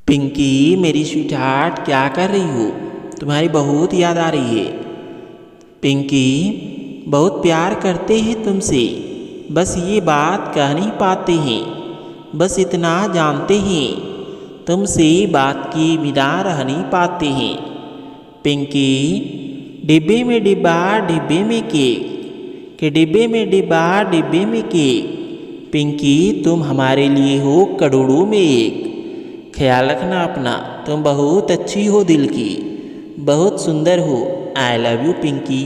पिंकी मेरी स्वीटहार्ट क्या कर रही हो? तुम्हारी बहुत याद आ रही है। पिंकी बहुत प्यार करते हैं तुमसे, बस ये बात कह नहीं पाते हैं। बस इतना जानते हैं तुमसे बात किए बिना रह नहीं पाते हैं। पिंकी डिब्बे में डिब्बा डिब्बे में केक, के डिब्बे में डिब्बा डिब्बे में केक। पिंकी तुम हमारे लिए हो करोड़ों में एक। ख्याल रखना अपना, तुम बहुत अच्छी हो दिल की, बहुत सुंदर हो। I love you Pinky.